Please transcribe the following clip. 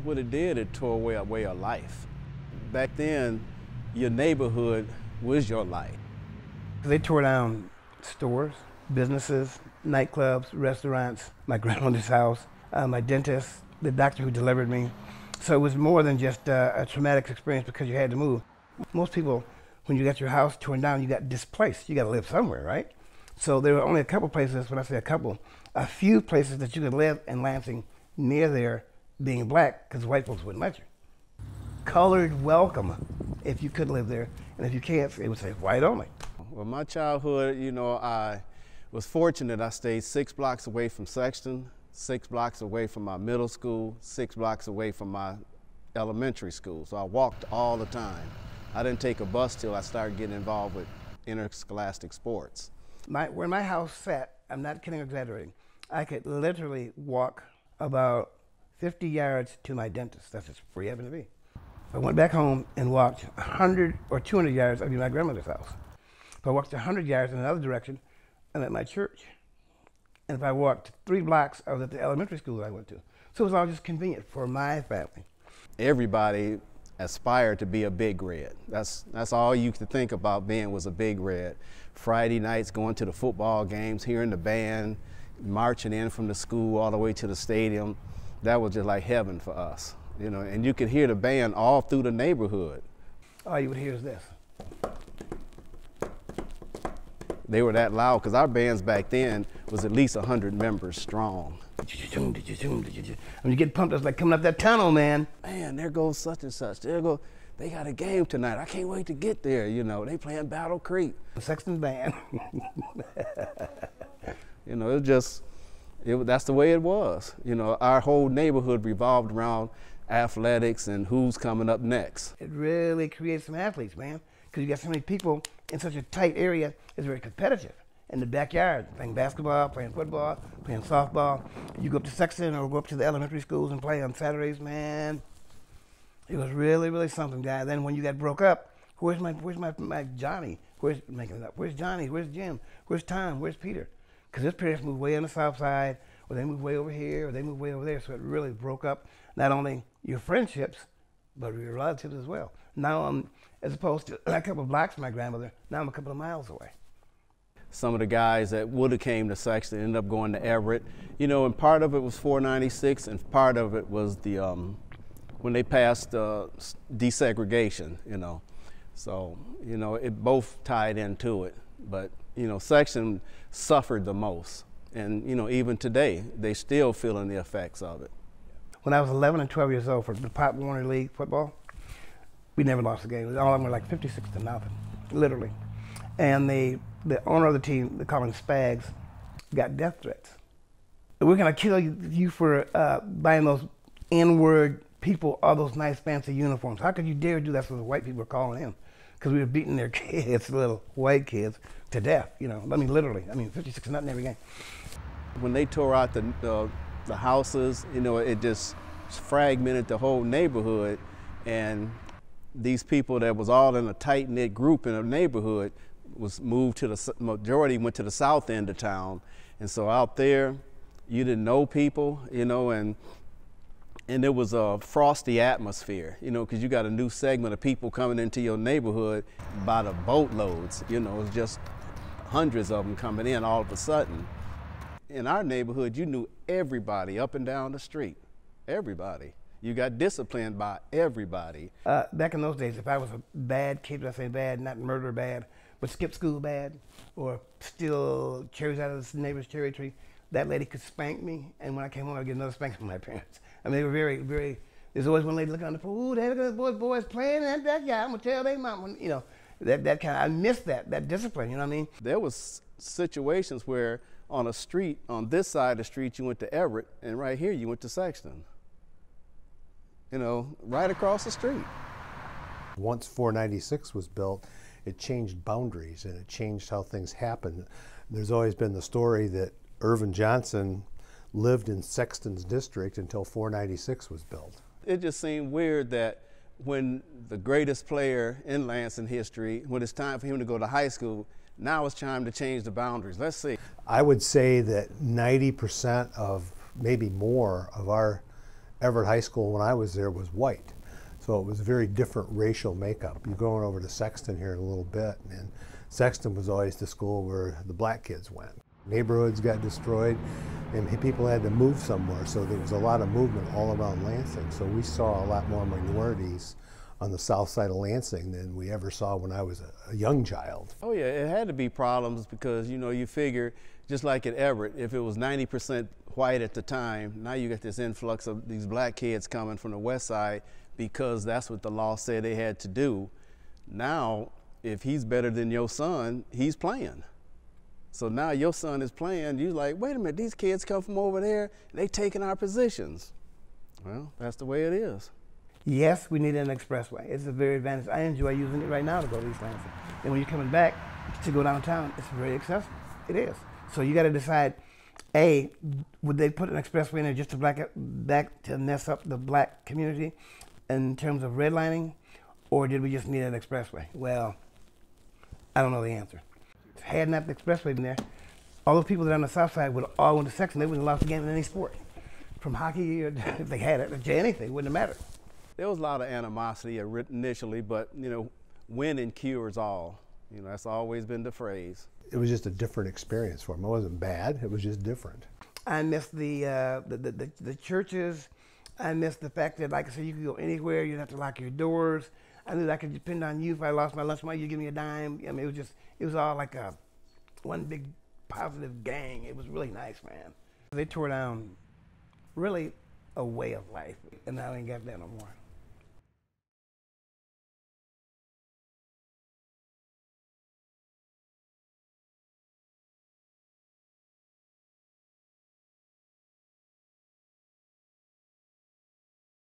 What it did, it tore away a way of life. Back then, your neighborhood was your life. They tore down stores, businesses, nightclubs, restaurants, my grandmother's house, my dentist, the doctor who delivered me. So it was more than just a traumatic experience because you had to move. Most people, when you got your house torn down, you got displaced. You got to live somewhere, right? So there were only a couple places, when I say a couple, a few places that you could live in Lansing near there being black because white folks wouldn't let you. Colored welcome if you could live there, and if you can't, it would say white only. Well, my childhood, you know, I was fortunate. I stayed 6 blocks away from Sexton, 6 blocks away from my middle school, 6 blocks away from my elementary school. So I walked all the time. I didn't take a bus till I started getting involved with interscholastic sports. Where my house sat, I'm not kidding or exaggerating, I could literally walk about 50 yards to my dentist. That's as free happened to be. If I went back home and walked 100 or 200 yards, I'd be at my grandmother's house. If I walked 100 yards in another direction, I'm at my church. And if I walked 3 blocks, I was at the elementary school that I went to. So it was all just convenient for my family. Everybody aspired to be a big red. That's all you could think about being was a big red. Friday nights, going to the football games, hearing the band, marching in from the school all the way to the stadium. That was just like heaven for us, you know. And you could hear the band all through the neighborhood. All you would hear is this. They were that loud because our bands back then was at least 100 members strong. When you get pumped, it's like coming up that tunnel, man. Man, there goes such and such. There go, they got a game tonight. I can't wait to get there, you know. They playing Battle Creek. The Sexton band. You know, that's the way it was. You know, our whole neighborhood revolved around athletics and who's coming up next. It really creates some athletes, man, because you got so many people in such a tight area. It's very competitive. In the backyard, playing basketball, playing football, playing softball. You go up to Sexton or go up to the elementary schools and play on Saturdays, man. It was really, really something, guy. Then when you got broke up, where's my Johnny? Where's making it up? Where's Johnny? Where's Jim? Where's Tom? Where's Peter? Because his parents moved way on the south side, or they moved way over here, or they moved way over there. So it really broke up not only your friendships, but your relatives as well. Now I'm, as opposed to a couple of blocks from my grandmother, now I'm a couple of miles away. Some of the guys that would have came to Sexton ended up going to Everett, you know, and part of it was 496, and part of it was the when they passed desegregation, you know. So, you know, it both tied into it, but you know, Sexton suffered the most, and you know, even today they still feeling the effects of it. When I was 11 and 12 years old for the Pop Warner League football, we never lost a game. All of them were like 56-0, literally, and the owner of the team, they call him Spags, got death threats. We're gonna kill you for buying those N-word people, all those nice fancy uniforms. How could you dare do that? So the white people were calling in, because we were beating their kids, little white kids, to death. You know, I mean literally. I mean 56-0 every game. When they tore out the houses, you know, it just fragmented the whole neighborhood, and these people that was all in a tight-knit group in a neighborhood was moved to the majority went to the south end of town, and so out there you didn't know people, you know, and it was a frosty atmosphere, you know, because you got a new segment of people coming into your neighborhood by the boatloads, you know. It's just hundreds of them coming in all of a sudden. In our neighborhood, you knew everybody up and down the street, everybody. You got disciplined by everybody. Back in those days, if I was a bad kid, I say bad, not murder bad, but skip school bad, or steal cherries out of the neighbor's cherry tree, that lady could spank me, and when I came home, I'd get another spanking from my parents. I mean, they were very, very, there's always one lady looking on the pool, ooh, look at those boys playing, that guy, I'm gonna tell their mom, you know, that kind of, I missed that discipline, you know what I mean? There was situations where on a street, on this side of the street, you went to Everett, and right here, you went to Sexton. You know, right across the street. Once 496 was built, it changed boundaries and it changed how things happen. There's always been the story that Irvin Johnson lived in Sexton's district until 496 was built. It just seemed weird that when the greatest player in Lansing history, when it's time for him to go to high school, now it's time to change the boundaries. Let's see. I would say that 90% of, maybe more, of our Everett High School when I was there was white. So it was a very different racial makeup. You're going over to Sexton here in a little bit, and Sexton was always the school where the black kids went. Neighborhoods got destroyed, and people had to move somewhere, so there was a lot of movement all around Lansing. So we saw a lot more minorities on the south side of Lansing than we ever saw when I was a young child. Oh yeah, it had to be problems because, you know, you figure, just like at Everett, if it was 90% white at the time, now you got this influx of these black kids coming from the west side because that's what the law said they had to do. Now, if he's better than your son, he's playing. So now your son is playing, you're like, wait a minute, these kids come from over there, they taking our positions. Well, that's the way it is. Yes, we need an expressway. It's a very advantage. I enjoy using it right now to go to East Lansing. And when you're coming back to go downtown, it's very accessible. It is. So you got to decide, A, would they put an expressway in there just to mess up the black community in terms of redlining, or did we just need an expressway? Well, I don't know the answer. Had not the expressway been there, all those people that are on the south side would have all went to Sexton. They wouldn't have lost the game in any sport. From hockey, or if they had it, to anything, it wouldn't have mattered. There was a lot of animosity initially, but, you know, winning cures all. You know, that's always been the phrase. It was just a different experience for them. It wasn't bad, it was just different. I miss the churches. I miss the fact that, like I said, you could go anywhere. You didn't have to lock your doors. I knew that I could depend on you. If I lost my lunch money, you give me a dime. I mean, it was all like one big positive gang. It was really nice, man. They tore down really a way of life, and I ain't got that no more.